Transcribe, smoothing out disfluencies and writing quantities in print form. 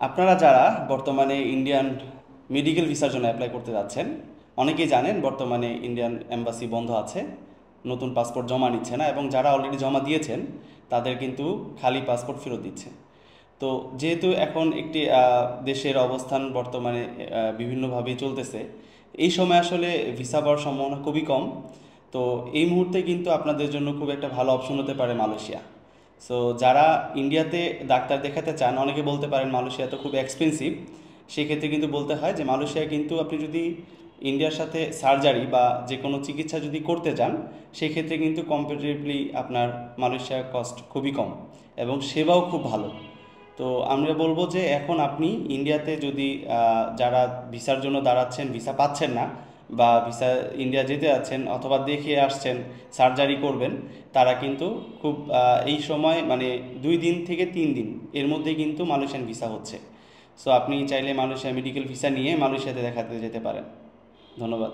আপনারা যারা বর্তমানে ইন্ডিয়ান মেডিকেল ভিসার জন্য অ্যাপ্লাই করতে যাচ্ছেন, অনেকেই জানেন বর্তমানে ইন্ডিয়ান এম্বাসি বন্ধ আছে, নতুন পাসপোর্ট জমা নিচ্ছে না, এবং যারা অলরেডি জমা দিয়েছেন তাদের কিন্তু খালি পাসপোর্ট ফেরত দিচ্ছে। তো যেহেতু এখন একটি দেশের অবস্থান বর্তমানে বিভিন্নভাবেই চলতেছে, এই সময় আসলে ভিসা পাওয়ার সম্ভাবনা খুবই কম। তো এই মুহূর্তে কিন্তু আপনাদের জন্য খুব একটা ভালো অপশন হতে পারে মালয়েশিয়া। সো যারা ইন্ডিয়াতে ডাক্তার দেখাতে চান, অনেকে বলতে পারেন মালয়েশিয়া তো খুব এক্সপেন্সিভ। সেক্ষেত্রে কিন্তু বলতে হয় যে মালয়েশিয়া কিন্তু আপনি যদি ইন্ডিয়ার সাথে সার্জারি বা যে কোনো চিকিৎসা যদি করতে চান, সেক্ষেত্রে কিন্তু কম্পারেটিভলি আপনার মালয়েশিয়ার কস্ট খুবই কম এবং সেবাও খুব ভালো। তো আমরা বলবো যে এখন আপনি ইন্ডিয়াতে যদি যারা ভিসার জন্য দাঁড়াচ্ছেন, ভিসা পাচ্ছেন না, বা ভিসা ইন্ডিয়া যেতে যাচ্ছেন অথবা দেখে আসছেন সার্জারি করবেন, তারা কিন্তু খুব এই সময় মানে 2 দিন থেকে 3 দিন এর মধ্যে কিন্তু মালয়েশিয়ান ভিসা হচ্ছে। সো আপনি চাইলে মালয়েশিয়া মেডিকেল ভিসা নিয়ে মালয়েশিয়াতে দেখাতে যেতে পারেন। ধন্যবাদ।